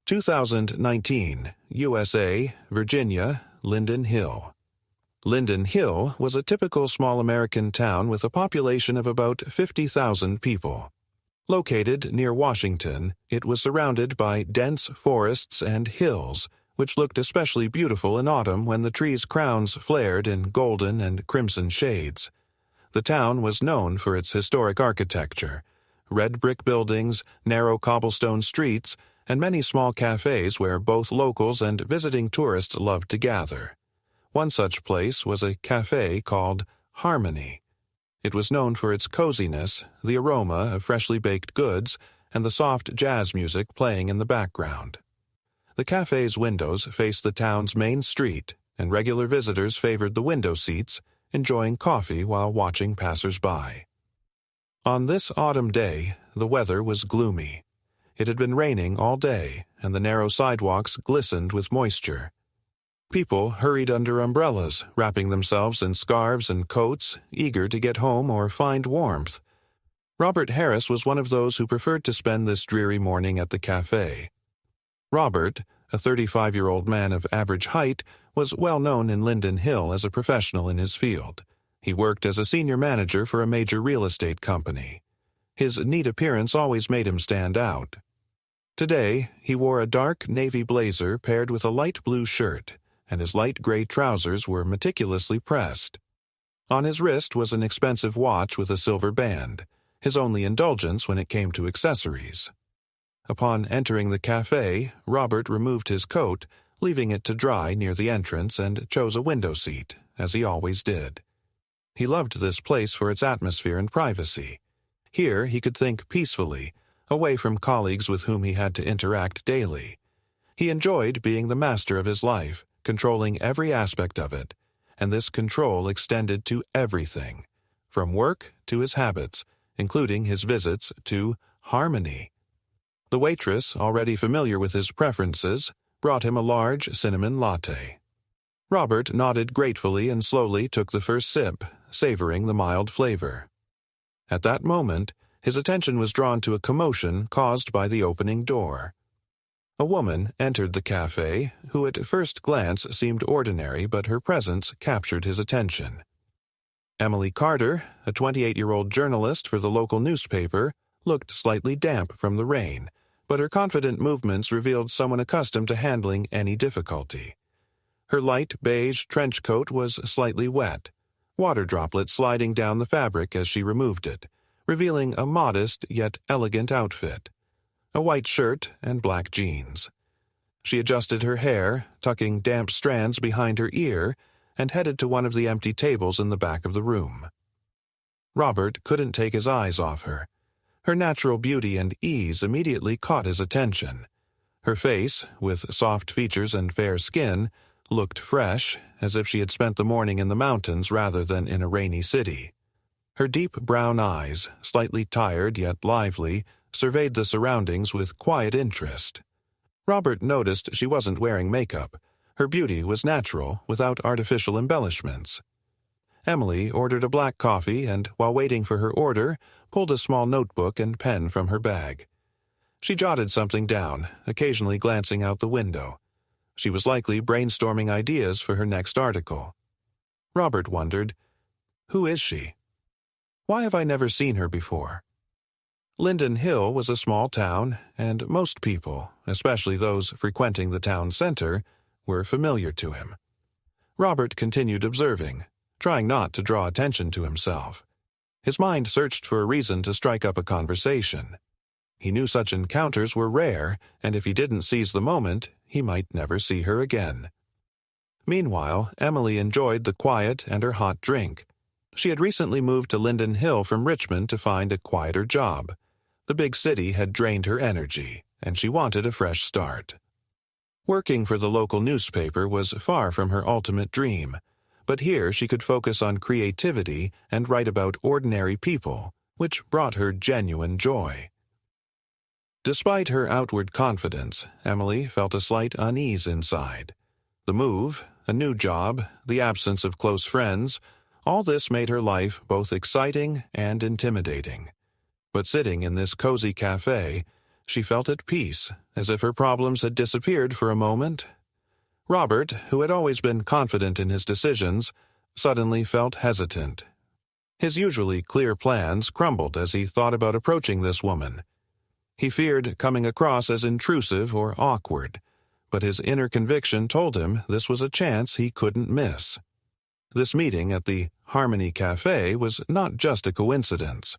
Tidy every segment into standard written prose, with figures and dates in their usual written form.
2019, USA, Virginia, Linden Hill. Linden Hill was a typical small American town with a population of about 50,000 people. Located near Washington, it was surrounded by dense forests and hills, which looked especially beautiful in autumn when the trees' crowns flared in golden and crimson shades. The town was known for its historic architecture, red brick buildings, narrow cobblestone streets, and many small cafes where both locals and visiting tourists loved to gather. One such place was a cafe called Harmony. It was known for its coziness, the aroma of freshly baked goods, and the soft jazz music playing in the background. The cafe's windows faced the town's main street, and regular visitors favored the window seats, enjoying coffee while watching passers-by. On this autumn day, the weather was gloomy. It had been raining all day, and the narrow sidewalks glistened with moisture. People hurried under umbrellas, wrapping themselves in scarves and coats, eager to get home or find warmth. Robert Harris was one of those who preferred to spend this dreary morning at the cafe. Robert, a 35-year-old man of average height, was well known in Linden Hill as a professional in his field. He worked as a senior manager for a major real estate company. His neat appearance always made him stand out. Today, he wore a dark navy blazer paired with a light blue shirt, and his light gray trousers were meticulously pressed. On his wrist was an expensive watch with a silver band, his only indulgence when it came to accessories. Upon entering the cafe, Robert removed his coat, leaving it to dry near the entrance, and chose a window seat, as he always did. He loved this place for its atmosphere and privacy. Here he could think peacefully, away from colleagues with whom he had to interact daily. He enjoyed being the master of his life, controlling every aspect of it, and this control extended to everything, from work to his habits, including his visits to Harmony. The waitress, already familiar with his preferences, brought him a large cinnamon latte. Robert nodded gratefully and slowly took the first sip, savoring the mild flavor. At that moment, his attention was drawn to a commotion caused by the opening door. A woman entered the cafe, who at first glance seemed ordinary, but her presence captured his attention. Emily Carter, a 28-year-old journalist for the local newspaper, looked slightly damp from the rain, but her confident movements revealed someone accustomed to handling any difficulty. Her light beige trench coat was slightly wet, water droplets sliding down the fabric as she removed it, revealing a modest yet elegant outfit. A white shirt and black jeans. She adjusted her hair, tucking damp strands behind her ear, and headed to one of the empty tables in the back of the room. Robert couldn't take his eyes off her. Her natural beauty and ease immediately caught his attention. Her face, with soft features and fair skin, looked fresh, as if she had spent the morning in the mountains rather than in a rainy city. Her deep brown eyes, slightly tired yet lively, surveyed the surroundings with quiet interest. Robert noticed she wasn't wearing makeup. Her beauty was natural, without artificial embellishments. Emily ordered a black coffee and, while waiting for her order, pulled a small notebook and pen from her bag. She jotted something down, occasionally glancing out the window. She was likely brainstorming ideas for her next article. Robert wondered, who is she? Why have I never seen her before? Linden Hill was a small town, and most people, especially those frequenting the town center, were familiar to him. Robert continued observing, trying not to draw attention to himself. His mind searched for a reason to strike up a conversation. He knew such encounters were rare, and if he didn't seize the moment, he might never see her again. Meanwhile, Emily enjoyed the quiet and her hot drink. She had recently moved to Linden Hill from Richmond to find a quieter job. The big city had drained her energy, and she wanted a fresh start. Working for the local newspaper was far from her ultimate dream, but here she could focus on creativity and write about ordinary people, which brought her genuine joy. Despite her outward confidence, Emily felt a slight unease inside. The move, a new job, the absence of close friends, all this made her life both exciting and intimidating. But sitting in this cozy cafe, She felt at peace, as if her problems had disappeared for a moment. Robert, who had always been confident in his decisions, suddenly felt hesitant. His usually clear plans crumbled as he thought about approaching this woman. He feared coming across as intrusive or awkward, but his inner conviction told him this was a chance he couldn't miss. This meeting at the Harmony Cafe was not just a coincidence.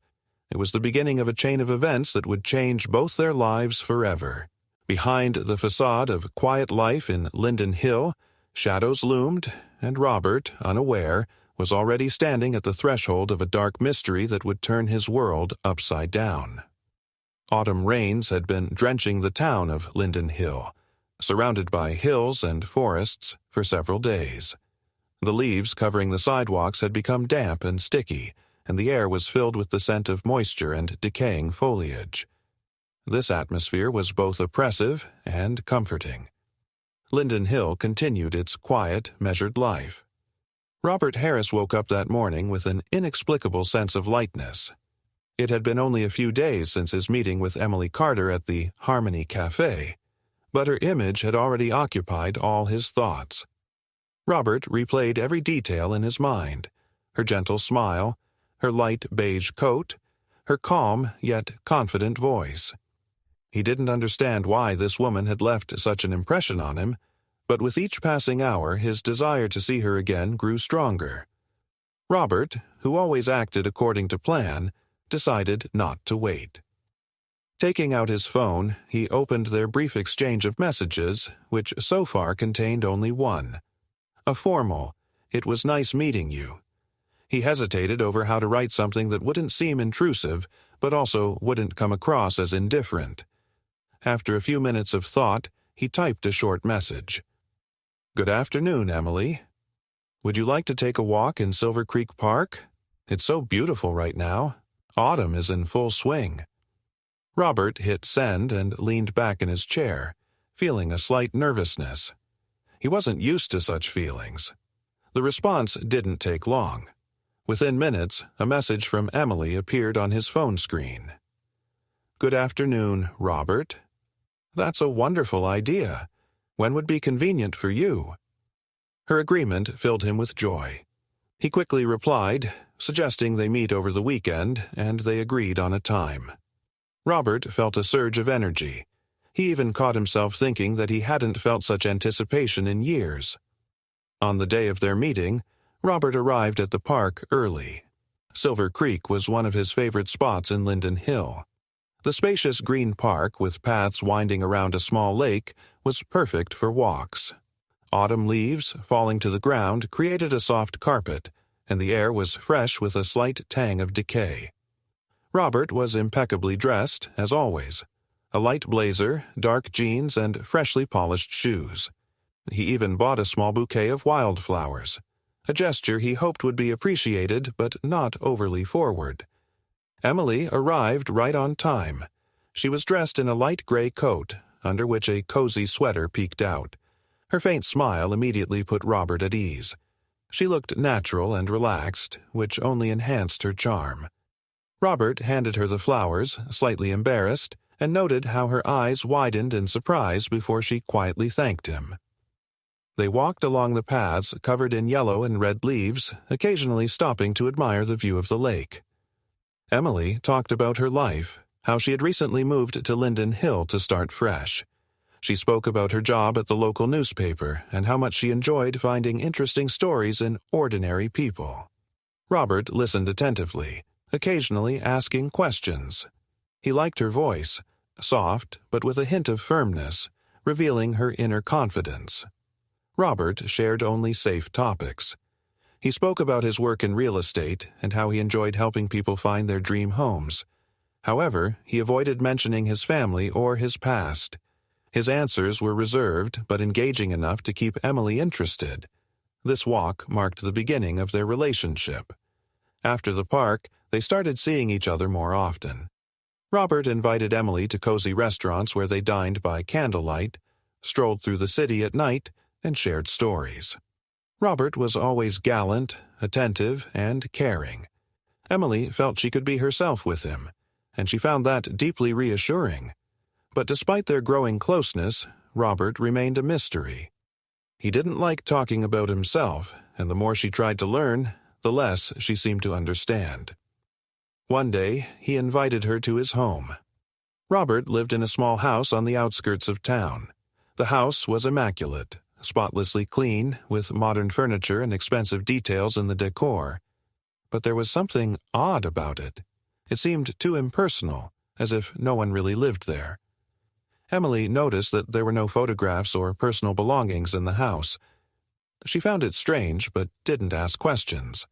It was the beginning of a chain of events that would change both their lives forever. Behind the facade of quiet life in Linden Hill, shadows loomed, and Robert, unaware, was already standing at the threshold of a dark mystery that would turn his world upside down. Autumn rains had been drenching the town of Linden Hill, surrounded by hills and forests, for several days. The leaves covering the sidewalks had become damp and sticky, and the air was filled with the scent of moisture and decaying foliage. This atmosphere was both oppressive and comforting. Linden Hill continued its quiet, measured life. Robert Harris woke up that morning with an inexplicable sense of lightness. It had been only a few days since his meeting with Emily Carter at the Harmony Cafe, but her image had already occupied all his thoughts. Robert replayed every detail in his mind: her gentle smile, her light beige coat, her calm yet confident voice. He didn't understand why this woman had left such an impression on him, but with each passing hour his desire to see her again grew stronger. Robert, who always acted according to plan, decided not to wait. Taking out his phone, he opened their brief exchange of messages, which so far contained only one. A formal, "It was nice meeting you." He hesitated over how to write something that wouldn't seem intrusive, but also wouldn't come across as indifferent. After a few minutes of thought, he typed a short message. "Good afternoon, Emily. Would you like to take a walk in Silver Creek Park? It's so beautiful right now. Autumn is in full swing." Robert hit send and leaned back in his chair, feeling a slight nervousness. He wasn't used to such feelings. The response didn't take long. Within minutes, a message from Emily appeared on his phone screen. "Good afternoon, Robert. That's a wonderful idea. When would be convenient for you?" Her agreement filled him with joy. He quickly replied, suggesting they meet over the weekend, and they agreed on a time. Robert felt a surge of energy. He even caught himself thinking that he hadn't felt such anticipation in years. On the day of their meeting, Robert arrived at the park early. Silver Creek was one of his favorite spots in Linden Hill. The spacious green park, with paths winding around a small lake, was perfect for walks. Autumn leaves, falling to the ground, created a soft carpet, and the air was fresh with a slight tang of decay. Robert was impeccably dressed, as always. A light blazer, dark jeans, and freshly polished shoes. He even bought a small bouquet of wildflowers, a gesture he hoped would be appreciated but not overly forward. Emily arrived right on time. She was dressed in a light gray coat, under which a cozy sweater peeked out. Her faint smile immediately put Robert at ease. She looked natural and relaxed, which only enhanced her charm. Robert handed her the flowers, slightly embarrassed, and noted how her eyes widened in surprise before she quietly thanked him. They walked along the paths covered in yellow and red leaves, occasionally stopping to admire the view of the lake. Emily talked about her life, how she had recently moved to Linden Hill to start fresh. She spoke about her job at the local newspaper and how much she enjoyed finding interesting stories in ordinary people. Robert listened attentively, occasionally asking questions. He liked her voice, soft but with a hint of firmness, revealing her inner confidence. Robert shared only safe topics. He spoke about his work in real estate and how he enjoyed helping people find their dream homes. However, he avoided mentioning his family or his past. His answers were reserved but engaging enough to keep Emily interested. This walk marked the beginning of their relationship. After the park, they started seeing each other more often. Robert invited Emily to cozy restaurants where they dined by candlelight, strolled through the city at night, and shared stories. Robert was always gallant, attentive, and caring. Emily felt she could be herself with him, and she found that deeply reassuring. But despite their growing closeness, Robert remained a mystery. He didn't like talking about himself, and the more she tried to learn, the less she seemed to understand. One day, he invited her to his home. Robert lived in a small house on the outskirts of town. The house was immaculate, spotlessly clean, with modern furniture and expensive details in the decor. But there was something odd about it. It seemed too impersonal, as if no one really lived there. Emily noticed that there were no photographs or personal belongings in the house. She found it strange, but didn't ask questions.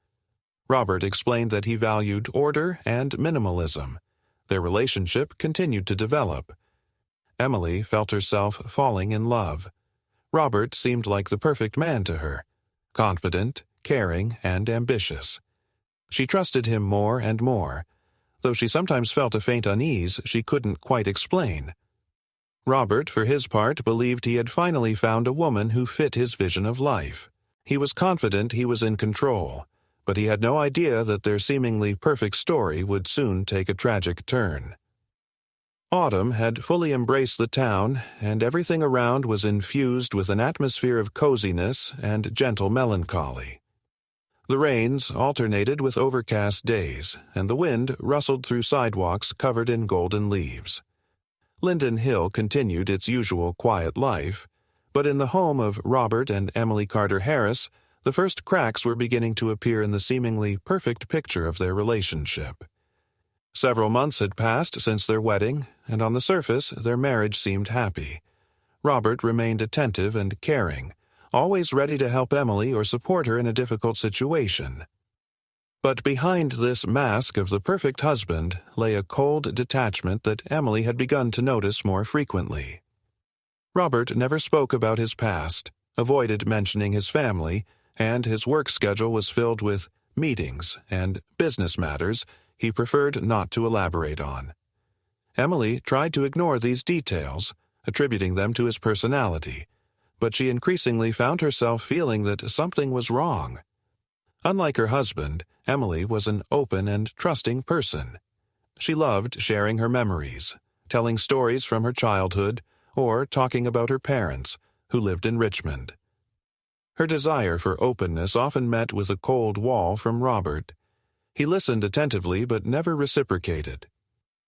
Robert explained that he valued order and minimalism. Their relationship continued to develop. Emily felt herself falling in love. Robert seemed like the perfect man to her, confident, caring, and ambitious. She trusted him more and more, though she sometimes felt a faint unease she couldn't quite explain. Robert, for his part, believed he had finally found a woman who fit his vision of life. He was confident he was in control, but he had no idea that their seemingly perfect story would soon take a tragic turn. Autumn had fully embraced the town, and everything around was infused with an atmosphere of coziness and gentle melancholy. The rains alternated with overcast days, and the wind rustled through sidewalks covered in golden leaves. Linden Hill continued its usual quiet life, but in the home of Robert and Emily Carter Harris, the first cracks were beginning to appear in the seemingly perfect picture of their relationship. Several months had passed since their wedding, and on the surface their marriage seemed happy. Robert remained attentive and caring, always ready to help Emily or support her in a difficult situation. But behind this mask of the perfect husband lay a cold detachment that Emily had begun to notice more frequently. Robert never spoke about his past, avoided mentioning his family, and his work schedule was filled with meetings and business matters he preferred not to elaborate on. Emily tried to ignore these details, attributing them to his personality, but she increasingly found herself feeling that something was wrong. Unlike her husband, Emily was an open and trusting person. She loved sharing her memories, telling stories from her childhood, or talking about her parents, who lived in Richmond. Her desire for openness often met with a cold wall from Robert. He listened attentively but never reciprocated.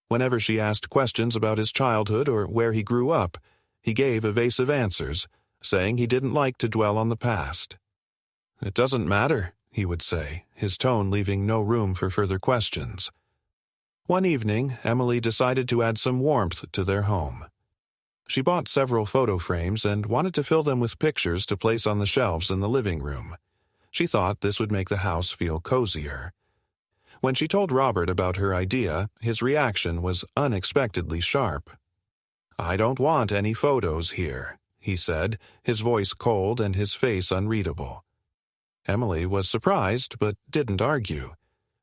Whenever she asked questions about his childhood or where he grew up, he gave evasive answers, saying he didn't like to dwell on the past. "It doesn't matter," he would say, his tone leaving no room for further questions. One evening, Emily decided to add some warmth to their home. She bought several photo frames and wanted to fill them with pictures to place on the shelves in the living room. She thought this would make the house feel cozier. When she told Robert about her idea, his reaction was unexpectedly sharp. "I don't want any photos here," he said, his voice cold and his face unreadable. Emily was surprised but didn't argue.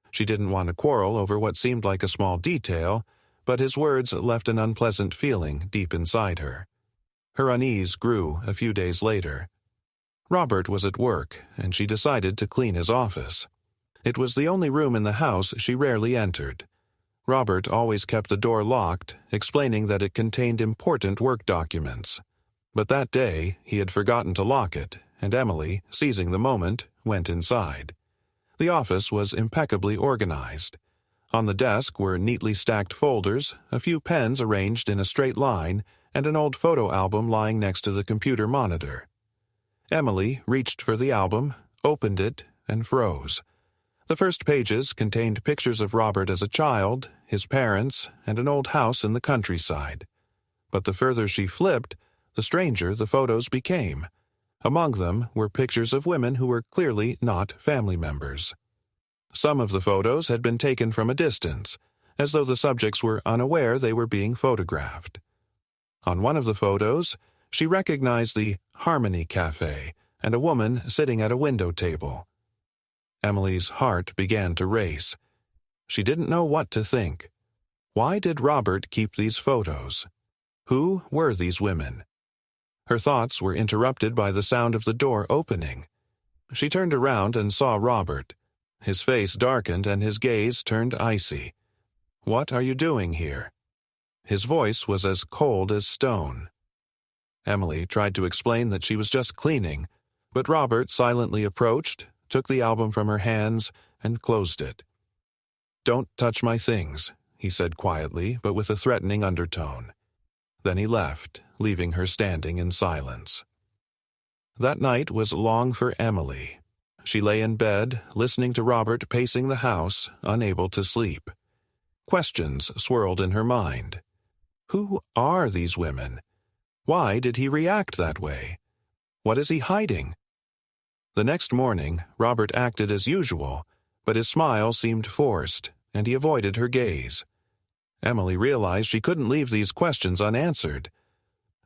She didn't want to quarrel over what seemed like a small detail, but his words left an unpleasant feeling deep inside her. Her unease grew a few days later. Robert was at work, and she decided to clean his office. It was the only room in the house she rarely entered. Robert always kept the door locked, explaining that it contained important work documents. But that day, he had forgotten to lock it, and Emily, seizing the moment, went inside. The office was impeccably organized. On the desk were neatly stacked folders, a few pens arranged in a straight line, and an old photo album lying next to the computer monitor. Emily reached for the album, opened it, and froze. The first pages contained pictures of Robert as a child, his parents, and an old house in the countryside. But the further she flipped, the stranger the photos became. Among them were pictures of women who were clearly not family members. Some of the photos had been taken from a distance, as though the subjects were unaware they were being photographed. On one of the photos, she recognized the Harmony Cafe and a woman sitting at a window table. Emily's heart began to race. She didn't know what to think. Why did Robert keep these photos? Who were these women? Her thoughts were interrupted by the sound of the door opening. She turned around and saw Robert. His face darkened and his gaze turned icy. "What are you doing here?" His voice was as cold as stone. Emily tried to explain that she was just cleaning, but Robert silently approached, took the album from her hands, and closed it. "Don't touch my things," he said quietly, but with a threatening undertone. Then he left, leaving her standing in silence. That night was long for Emily. She lay in bed, listening to Robert pacing the house, unable to sleep. Questions swirled in her mind. Who are these women? Why did he react that way? What is he hiding? The next morning, Robert acted as usual, but his smile seemed forced, and he avoided her gaze. Emily realized she couldn't leave these questions unanswered.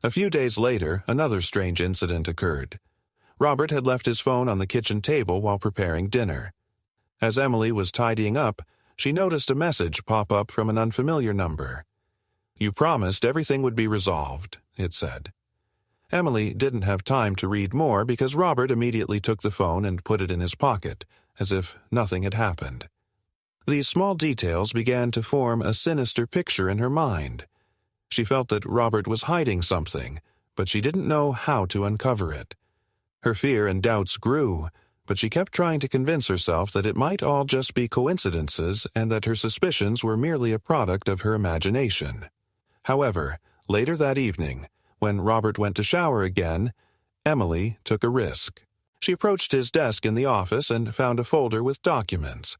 A few days later, another strange incident occurred. Robert had left his phone on the kitchen table while preparing dinner. As Emily was tidying up, she noticed a message pop up from an unfamiliar number. "You promised everything would be resolved," it said. Emily didn't have time to read more because Robert immediately took the phone and put it in his pocket, as if nothing had happened. These small details began to form a sinister picture in her mind. She felt that Robert was hiding something, but she didn't know how to uncover it. Her fear and doubts grew, but she kept trying to convince herself that it might all just be coincidences and that her suspicions were merely a product of her imagination. However, later that evening, when Robert went to shower again, Emily took a risk. She approached his desk in the office and found a folder with documents.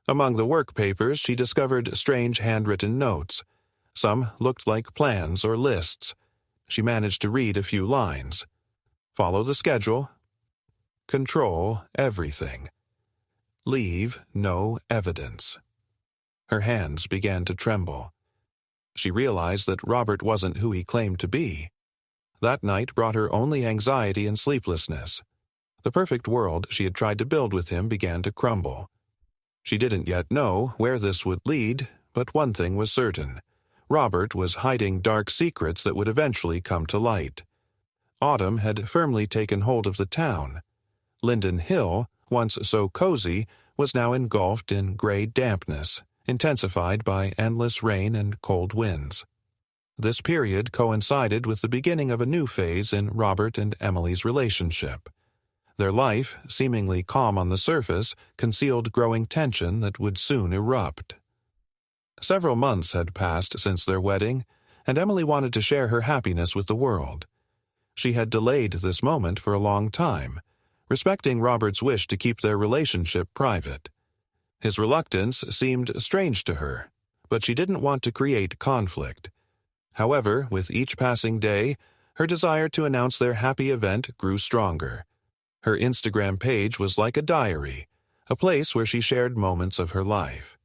Among the work papers, she discovered strange handwritten notes. Some looked like plans or lists. She managed to read a few lines. Follow the schedule. Control everything. Leave no evidence. Her hands began to tremble. She realized that Robert wasn't who he claimed to be. That night brought her only anxiety and sleeplessness. The perfect world she had tried to build with him began to crumble. She didn't yet know where this would lead, but one thing was certain. Robert was hiding dark secrets that would eventually come to light. Autumn had firmly taken hold of the town. Linden Hill, once so cozy, was now engulfed in gray dampness, intensified by endless rain and cold winds. This period coincided with the beginning of a new phase in Robert and Emily's relationship. Their life, seemingly calm on the surface, concealed growing tension that would soon erupt. Several months had passed since their wedding, and Emily wanted to share her happiness with the world. She had delayed this moment for a long time, respecting Robert's wish to keep their relationship private. His reluctance seemed strange to her, but she didn't want to create conflict. However, with each passing day, her desire to announce their happy event grew stronger. Her Instagram page was like a diary, a place where she shared moments of her life.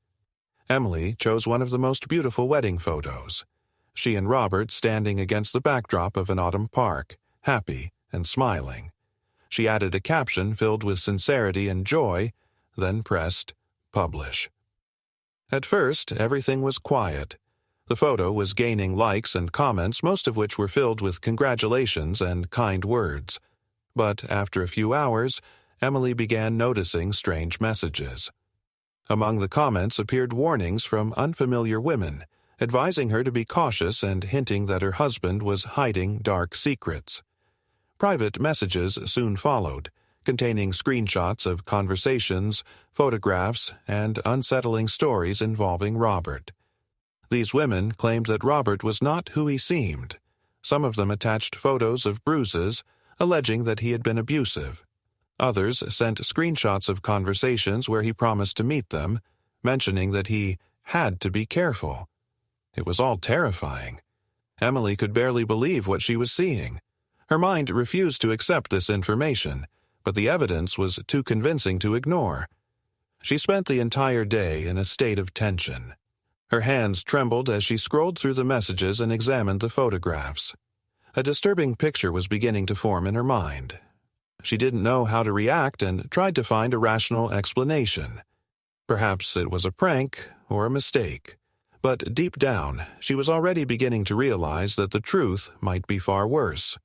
Emily chose one of the most beautiful wedding photos. She and Robert standing against the backdrop of an autumn park, happy and smiling. She added a caption filled with sincerity and joy, then pressed publish. At first, everything was quiet. The photo was gaining likes and comments, most of which were filled with congratulations and kind words. But after a few hours, Emily began noticing strange messages. Among the comments appeared warnings from unfamiliar women, advising her to be cautious and hinting that her husband was hiding dark secrets. Private messages soon followed, containing screenshots of conversations, photographs, and unsettling stories involving Robert. These women claimed that Robert was not who he seemed. Some of them attached photos of bruises, alleging that he had been abusive. Others sent screenshots of conversations where he promised to meet them, mentioning that he had to be careful. It was all terrifying. Emily could barely believe what she was seeing. Her mind refused to accept this information, but the evidence was too convincing to ignore. She spent the entire day in a state of tension. Her hands trembled as she scrolled through the messages and examined the photographs. A disturbing picture was beginning to form in her mind. She didn't know how to react and tried to find a rational explanation. Perhaps it was a prank or a mistake. But deep down, she was already beginning to realize that the truth might be far worse.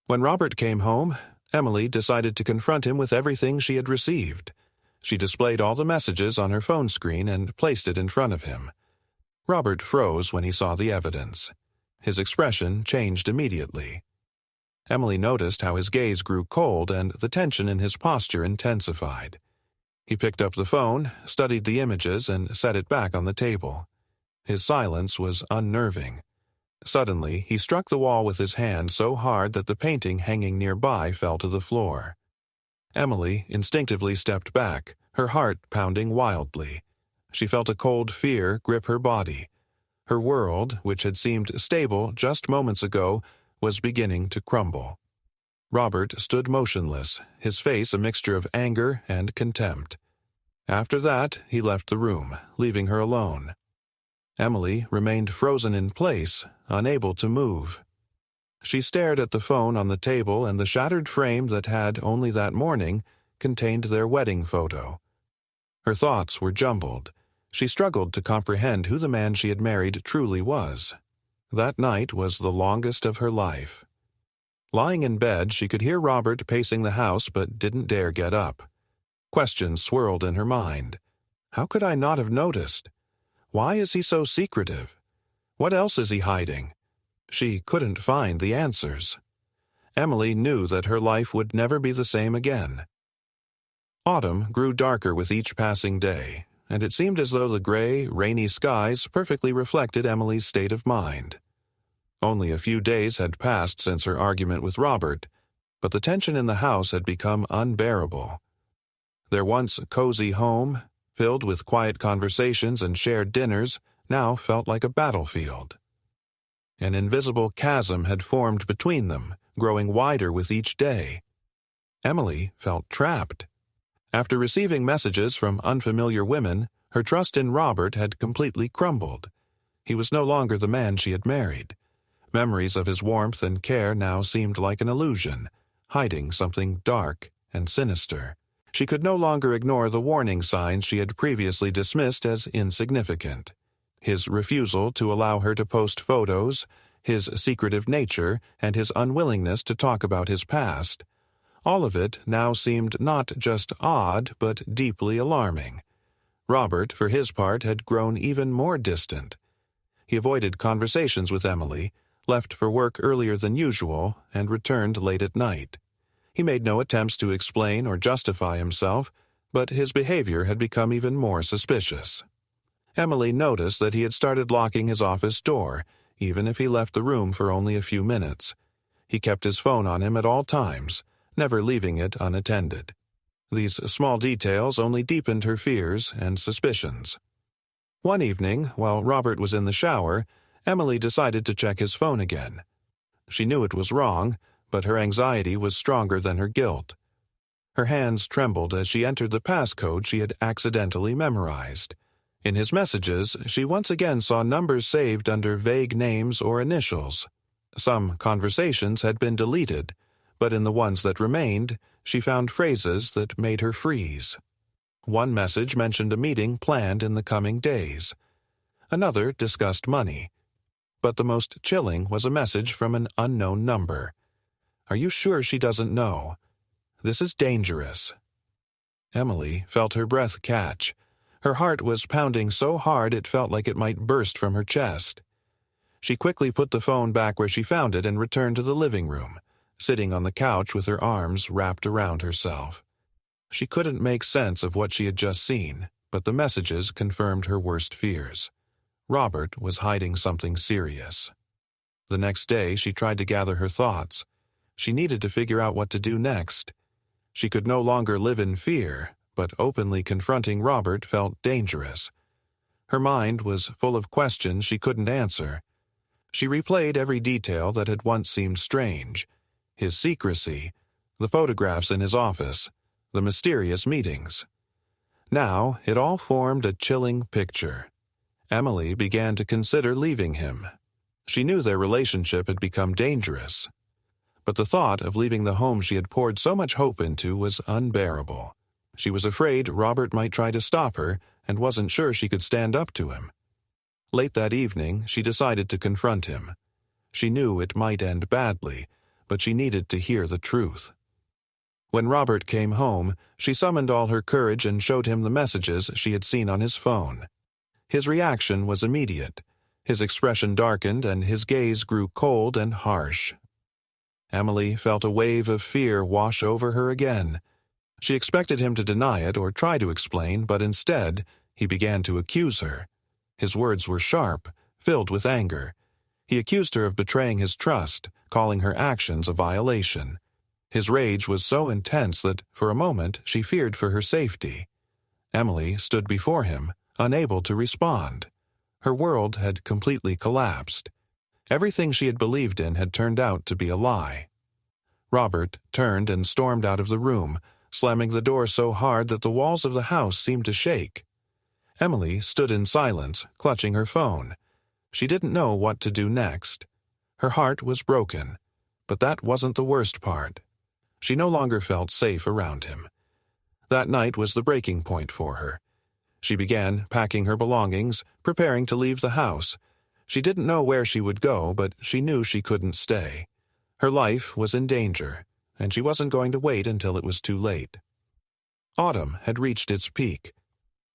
When Robert came home, Emily decided to confront him with everything she had received. She displayed all the messages on her phone screen and placed it in front of him. Robert froze when he saw the evidence. His expression changed immediately. Emily noticed how his gaze grew cold and the tension in his posture intensified. He picked up the phone, studied the images, and set it back on the table. His silence was unnerving. Suddenly, he struck the wall with his hand so hard that the painting hanging nearby fell to the floor. Emily instinctively stepped back, her heart pounding wildly. She felt a cold fear grip her body. Her world, which had seemed stable just moments ago, was beginning to crumble. Robert stood motionless, his face a mixture of anger and contempt. After that, he left the room, leaving her alone. Emily remained frozen in place, unable to move. She stared at the phone on the table and the shattered frame that had, only that morning, contained their wedding photo. Her thoughts were jumbled. She struggled to comprehend who the man she had married truly was. That night was the longest of her life. Lying in bed, she could hear Robert pacing the house but didn't dare get up. Questions swirled in her mind. How could I not have noticed? Why is he so secretive? What else is he hiding? She couldn't find the answers. Emily knew that her life would never be the same again. Autumn grew darker with each passing day, and it seemed as though the gray, rainy skies perfectly reflected Emily's state of mind. Only a few days had passed since her argument with Robert, but the tension in the house had become unbearable. Their once cozy home, filled with quiet conversations and shared dinners, now felt like a battlefield. An invisible chasm had formed between them, growing wider with each day. Emily felt trapped. After receiving messages from unfamiliar women, her trust in Robert had completely crumbled. He was no longer the man she had married. Memories of his warmth and care now seemed like an illusion, hiding something dark and sinister. She could no longer ignore the warning signs she had previously dismissed as insignificant. His refusal to allow her to post photos, his secretive nature, and his unwillingness to talk about his past. All of it now seemed not just odd, but deeply alarming. Robert, for his part, had grown even more distant. He avoided conversations with Emily, left for work earlier than usual, and returned late at night. He made no attempts to explain or justify himself, but his behavior had become even more suspicious. Emily noticed that he had started locking his office door, even if he left the room for only a few minutes. He kept his phone on him at all times, never leaving it unattended. These small details only deepened her fears and suspicions. One evening, while Robert was in the shower, Emily decided to check his phone again. She knew it was wrong, but her anxiety was stronger than her guilt. Her hands trembled as she entered the passcode she had accidentally memorized. In his messages, she once again saw numbers saved under vague names or initials. Some conversations had been deleted, but in the ones that remained, she found phrases that made her freeze. One message mentioned a meeting planned in the coming days. Another discussed money. But the most chilling was a message from an unknown number. Are you sure she doesn't know? This is dangerous. Emily felt her breath catch. Her heart was pounding so hard it felt like it might burst from her chest. She quickly put the phone back where she found it and returned to the living room, sitting on the couch with her arms wrapped around herself. She couldn't make sense of what she had just seen, but the messages confirmed her worst fears. Robert was hiding something serious. The next day, she tried to gather her thoughts. She needed to figure out what to do next. She could no longer live in fear, but openly confronting Robert felt dangerous. Her mind was full of questions she couldn't answer. She replayed every detail that had once seemed strange. His secrecy, the photographs in his office, the mysterious meetings. Now, it all formed a chilling picture. Emily began to consider leaving him. She knew their relationship had become dangerous. But the thought of leaving the home she had poured so much hope into was unbearable. She was afraid Robert might try to stop her and wasn't sure she could stand up to him. Late that evening, she decided to confront him. She knew it might end badly, but she needed to hear the truth. When Robert came home, she summoned all her courage and showed him the messages she had seen on his phone. His reaction was immediate. His expression darkened and his gaze grew cold and harsh. Emily felt a wave of fear wash over her again. She expected him to deny it or try to explain, but instead, he began to accuse her. His words were sharp, filled with anger. He accused her of betraying his trust, calling her actions a violation. His rage was so intense that, for a moment, she feared for her safety. Emily stood before him, unable to respond. Her world had completely collapsed. Everything she had believed in had turned out to be a lie. Robert turned and stormed out of the room, slamming the door so hard that the walls of the house seemed to shake. Emily stood in silence, clutching her phone. She didn't know what to do next. Her heart was broken, but that wasn't the worst part. She no longer felt safe around him. That night was the breaking point for her. She began packing her belongings, preparing to leave the house. She didn't know where she would go, but she knew she couldn't stay. Her life was in danger, and she wasn't going to wait until it was too late. Autumn had reached its peak.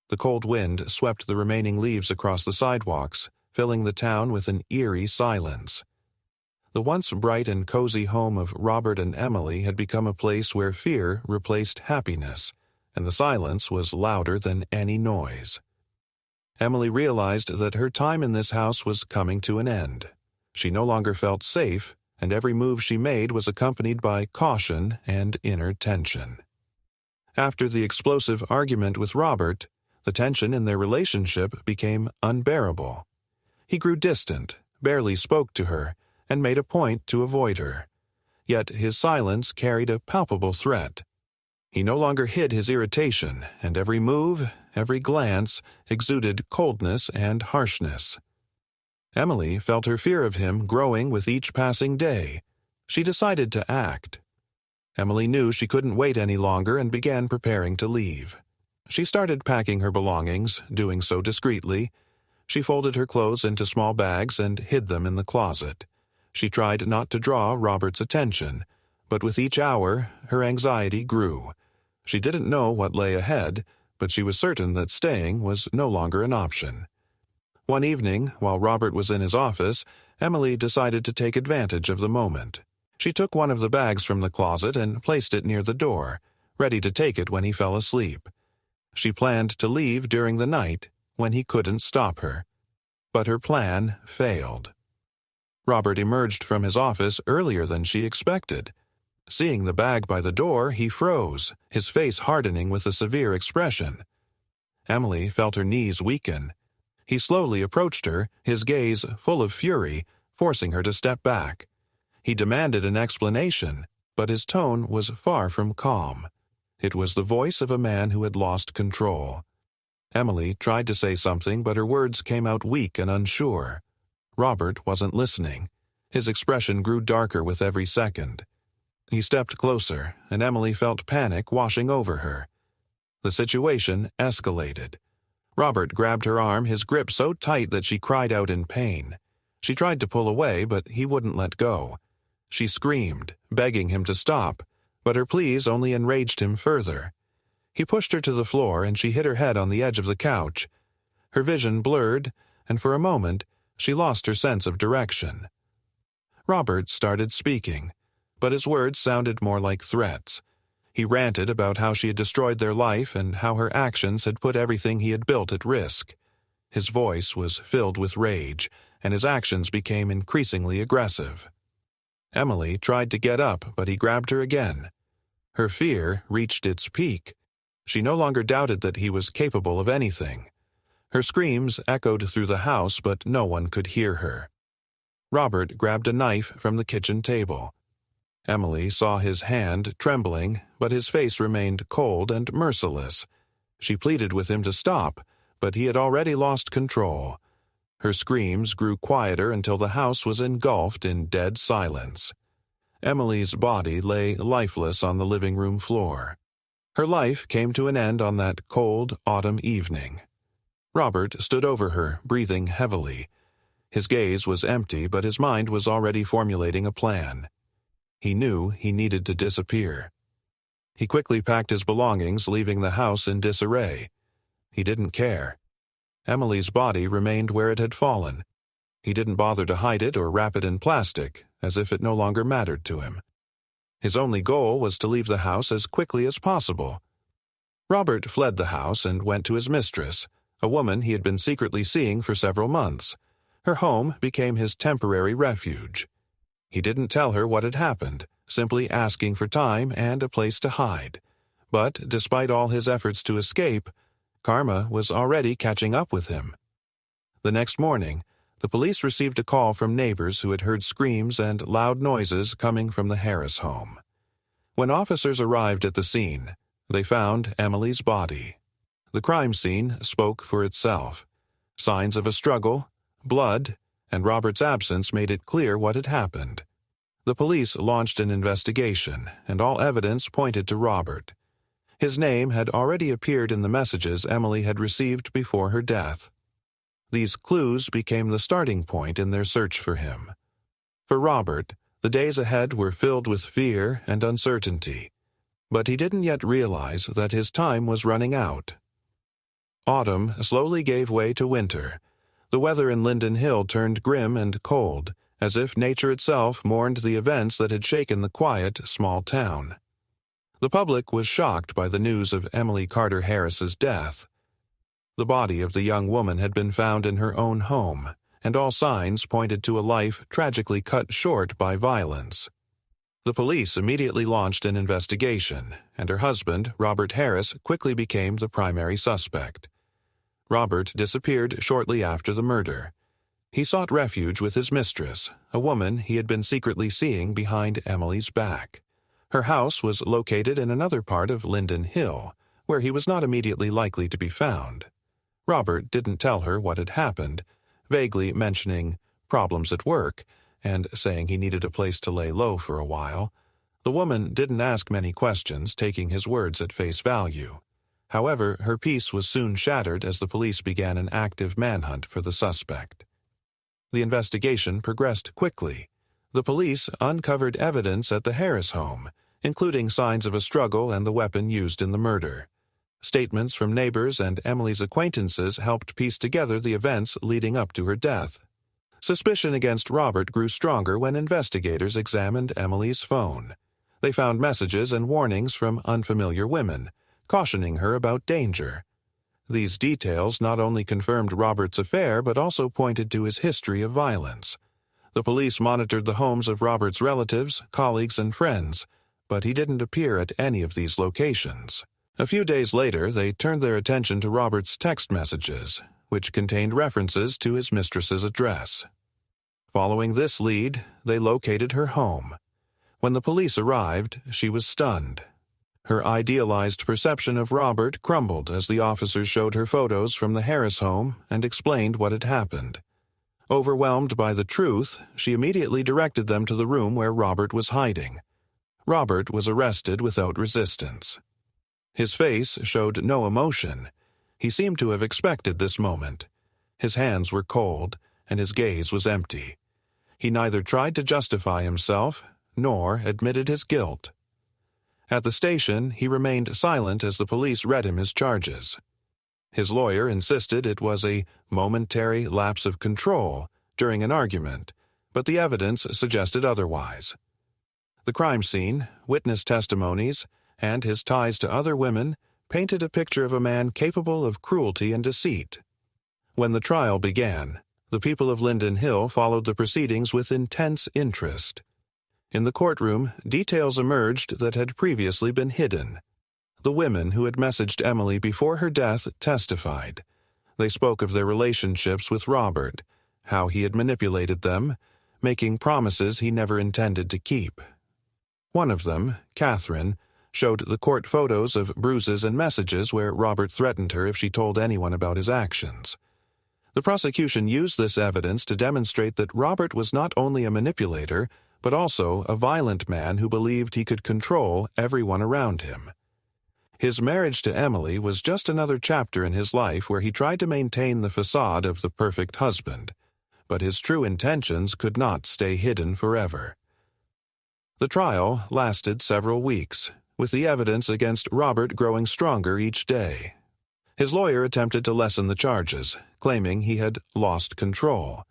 The cold wind swept the remaining leaves across the sidewalks, filling the town with an eerie silence. The once bright and cozy home of Robert and Emily had become a place where fear replaced happiness, and the silence was louder than any noise. Emily realized that her time in this house was coming to an end. She no longer felt safe, and every move she made was accompanied by caution and inner tension. After the explosive argument with Robert, the tension in their relationship became unbearable. He grew distant, barely spoke to her, and made a point to avoid her. Yet his silence carried a palpable threat. He no longer hid his irritation, and every move, every glance, exuded coldness and harshness. Emily felt her fear of him growing with each passing day. She decided to act. Emily knew she couldn't wait any longer and began preparing to leave. She started packing her belongings, doing so discreetly. She folded her clothes into small bags and hid them in the closet. She tried not to draw Robert's attention, but with each hour, her anxiety grew. She didn't know what lay ahead, but she was certain that staying was no longer an option. One evening, while Robert was in his office, Emily decided to take advantage of the moment. She took one of the bags from the closet and placed it near the door, ready to take it when he fell asleep. She planned to leave during the night, when he couldn't stop her. But her plan failed. Robert emerged from his office earlier than she expected. Seeing the bag by the door, he froze, his face hardening with a severe expression. Emily felt her knees weaken. He slowly approached her, his gaze full of fury, forcing her to step back. He demanded an explanation, but his tone was far from calm. It was the voice of a man who had lost control. Emily tried to say something, but her words came out weak and unsure. Robert wasn't listening. His expression grew darker with every second. He stepped closer, and Emily felt panic washing over her. The situation escalated. Robert grabbed her arm, his grip so tight that she cried out in pain. She tried to pull away, but he wouldn't let go. She screamed, begging him to stop, but her pleas only enraged him further. He pushed her to the floor, and she hit her head on the edge of the couch. Her vision blurred, and for a moment, she lost her sense of direction. Robert started speaking, but his words sounded more like threats. He ranted about how she had destroyed their life and how her actions had put everything he had built at risk. His voice was filled with rage, and his actions became increasingly aggressive. Emily tried to get up, but he grabbed her again. Her fear reached its peak. She no longer doubted that he was capable of anything. Her screams echoed through the house, but no one could hear her. Robert grabbed a knife from the kitchen table. Emily saw his hand trembling, but his face remained cold and merciless. She pleaded with him to stop, but he had already lost control. Her screams grew quieter until the house was engulfed in dead silence. Emily's body lay lifeless on the living room floor. Her life came to an end on that cold autumn evening. Robert stood over her, breathing heavily. His gaze was empty, but his mind was already formulating a plan. He knew he needed to disappear. He quickly packed his belongings, leaving the house in disarray. He didn't care. Emily's body remained where it had fallen. He didn't bother to hide it or wrap it in plastic, as if it no longer mattered to him. His only goal was to leave the house as quickly as possible. Robert fled the house and went to his mistress, a woman he had been secretly seeing for several months. Her home became his temporary refuge. He didn't tell her what had happened, simply asking for time and a place to hide. But despite all his efforts to escape, karma was already catching up with him. The next morning, the police received a call from neighbors who had heard screams and loud noises coming from the Harris home. When officers arrived at the scene, they found Emily's body. The crime scene spoke for itself. Signs of a struggle, blood, and Robert's absence made it clear what had happened. The police launched an investigation, and all evidence pointed to Robert. His name had already appeared in the messages Emily had received before her death. These clues became the starting point in their search for him. For Robert, the days ahead were filled with fear and uncertainty, but he didn't yet realize that his time was running out. Autumn slowly gave way to winter. The weather in Linden Hill turned grim and cold, as if nature itself mourned the events that had shaken the quiet, small town. The public was shocked by the news of Emily Carter Harris's death. The body of the young woman had been found in her own home, and all signs pointed to a life tragically cut short by violence. The police immediately launched an investigation, and her husband, Robert Harris, quickly became the primary suspect. Robert disappeared shortly after the murder. He sought refuge with his mistress, a woman he had been secretly seeing behind Emily's back. Her house was located in another part of Linden Hill, where he was not immediately likely to be found. Robert didn't tell her what had happened, vaguely mentioning problems at work and saying he needed a place to lay low for a while. The woman didn't ask many questions, taking his words at face value. However, her peace was soon shattered as the police began an active manhunt for the suspect. The investigation progressed quickly. The police uncovered evidence at the Harris home, including signs of a struggle and the weapon used in the murder. Statements from neighbors and Emily's acquaintances helped piece together the events leading up to her death. Suspicion against Robert grew stronger when investigators examined Emily's phone. They found messages and warnings from unfamiliar women, cautioning her about danger. These details not only confirmed Robert's affair but also pointed to his history of violence. The police monitored the homes of Robert's relatives, colleagues, and friends, but he didn't appear at any of these locations. A few days later, they turned their attention to Robert's text messages, which contained references to his mistress's address. Following this lead, they located her home. When the police arrived, she was stunned. Her idealized perception of Robert crumbled as the officers showed her photos from the Harris home and explained what had happened. Overwhelmed by the truth, she immediately directed them to the room where Robert was hiding. Robert was arrested without resistance. His face showed no emotion. He seemed to have expected this moment. His hands were cold, and his gaze was empty. He neither tried to justify himself nor admitted his guilt. At the station, he remained silent as the police read him his charges. His lawyer insisted it was a momentary lapse of control during an argument, but the evidence suggested otherwise. The crime scene, witness testimonies, and his ties to other women painted a picture of a man capable of cruelty and deceit. When the trial began, the people of Linden Hill followed the proceedings with intense interest. In the courtroom, details emerged that had previously been hidden. The women who had messaged Emily before her death testified. They spoke of their relationships with Robert, how he had manipulated them, making promises he never intended to keep. One of them, Catherine, showed the court photos of bruises and messages where Robert threatened her if she told anyone about his actions. The prosecution used this evidence to demonstrate that Robert was not only a manipulator, but also a violent man who believed he could control everyone around him. His marriage to Emily was just another chapter in his life where he tried to maintain the facade of the perfect husband, but his true intentions could not stay hidden forever. The trial lasted several weeks, with the evidence against Robert growing stronger each day. His lawyer attempted to lessen the charges, claiming he had lost control,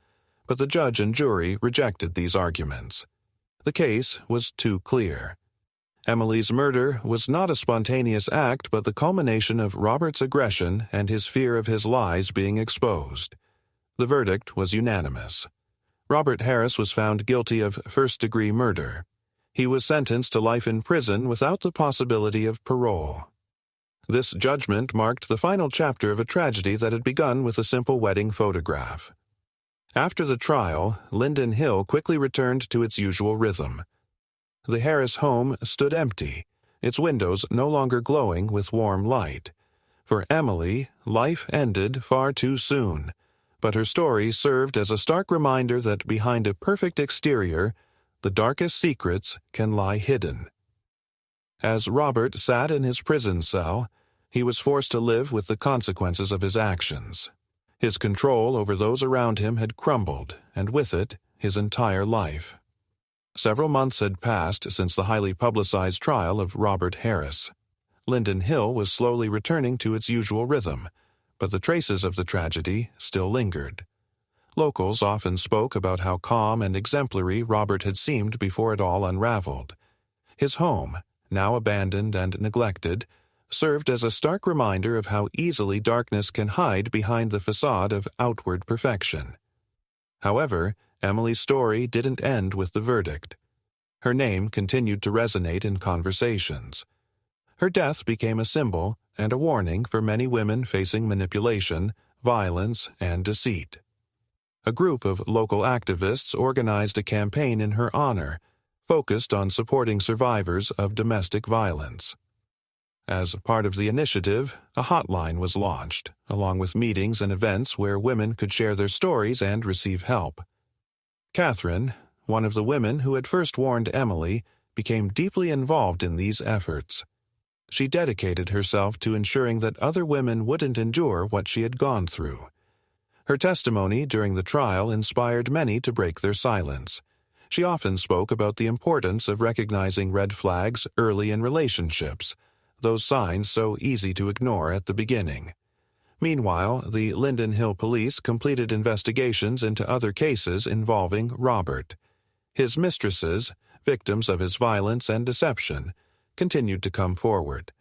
but the judge and jury rejected these arguments. The case was too clear. Emily's murder was not a spontaneous act but the culmination of Robert's aggression and his fear of his lies being exposed. The verdict was unanimous. Robert Harris was found guilty of first-degree murder. He was sentenced to life in prison without the possibility of parole. This judgment marked the final chapter of a tragedy that had begun with a simple wedding photograph. After the trial, Linden Hill quickly returned to its usual rhythm. The Harris home stood empty, its windows no longer glowing with warm light. For Emily, life ended far too soon, but her story served as a stark reminder that behind a perfect exterior, the darkest secrets can lie hidden. As Robert sat in his prison cell, he was forced to live with the consequences of his actions. His control over those around him had crumbled, and with it, his entire life. Several months had passed since the highly publicized trial of Robert Harris. Linden Hill was slowly returning to its usual rhythm, but the traces of the tragedy still lingered. Locals often spoke about how calm and exemplary Robert had seemed before it all unraveled. His home, now abandoned and neglected, served as a stark reminder of how easily darkness can hide behind the facade of outward perfection. However, Emily's story didn't end with the verdict. Her name continued to resonate in conversations. Her death became a symbol and a warning for many women facing manipulation, violence, and deceit. A group of local activists organized a campaign in her honor, focused on supporting survivors of domestic violence. As part of the initiative, a hotline was launched, along with meetings and events where women could share their stories and receive help. Catherine, one of the women who had first warned Emily, became deeply involved in these efforts. She dedicated herself to ensuring that other women wouldn't endure what she had gone through. Her testimony during the trial inspired many to break their silence. She often spoke about the importance of recognizing red flags early in relationships, those signs so easy to ignore at the beginning. Meanwhile, the Linden Hill police completed investigations into other cases involving Robert. His mistresses, victims of his violence and deception, continued to come forward.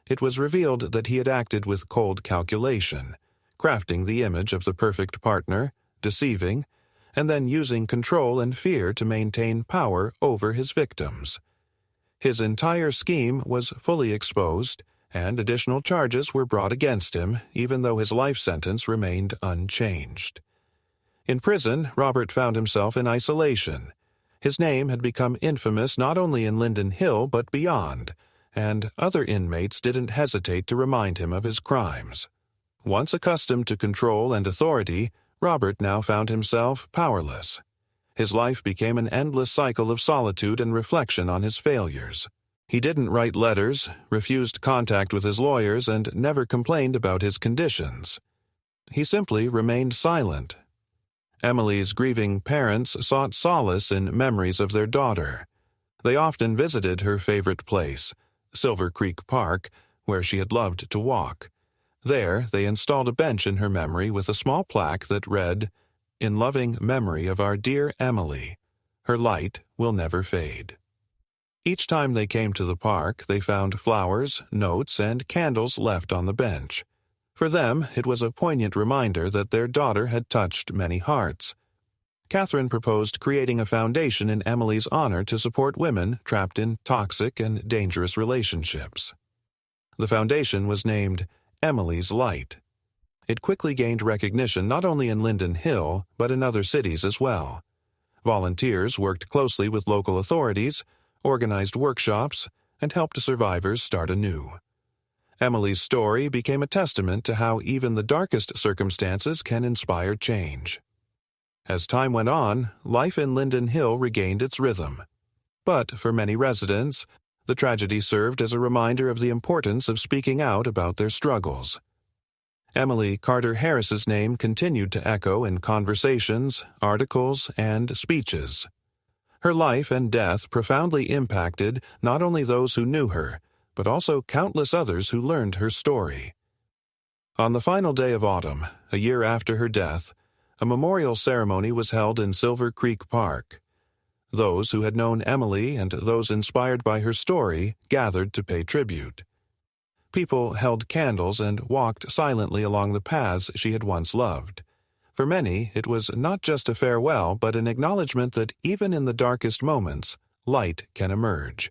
It was revealed that he had acted with cold calculation, crafting the image of the perfect partner, deceiving, and then using control and fear to maintain power over his victims. His entire scheme was fully exposed, and additional charges were brought against him, even though his life sentence remained unchanged. In prison, Robert found himself in isolation. His name had become infamous not only in Linden Hill but beyond, and other inmates didn't hesitate to remind him of his crimes. Once accustomed to control and authority, Robert now found himself powerless. His life became an endless cycle of solitude and reflection on his failures. He didn't write letters, refused contact with his lawyers, and never complained about his conditions. He simply remained silent. Emily's grieving parents sought solace in memories of their daughter. They often visited her favorite place, Silver Creek Park, where she had loved to walk. There, they installed a bench in her memory with a small plaque that read, "In loving memory of our dear Emily, her light will never fade." Each time they came to the park, they found flowers, notes, and candles left on the bench. For them, it was a poignant reminder that their daughter had touched many hearts. Catherine proposed creating a foundation in Emily's honor to support women trapped in toxic and dangerous relationships. The foundation was named Emily's Light. It quickly gained recognition not only in Linden Hill, but in other cities as well. Volunteers worked closely with local authorities, organized workshops, and helped survivors start anew. Emily's story became a testament to how even the darkest circumstances can inspire change. As time went on, life in Linden Hill regained its rhythm. But for many residents, the tragedy served as a reminder of the importance of speaking out about their struggles. Emily Carter Harris's name continued to echo in conversations, articles, and speeches. Her life and death profoundly impacted not only those who knew her, but also countless others who learned her story. On the final day of autumn, a year after her death, a memorial ceremony was held in Silver Creek Park. Those who had known Emily and those inspired by her story gathered to pay tribute. People held candles and walked silently along the paths she had once loved. For many, it was not just a farewell, but an acknowledgement that even in the darkest moments, light can emerge.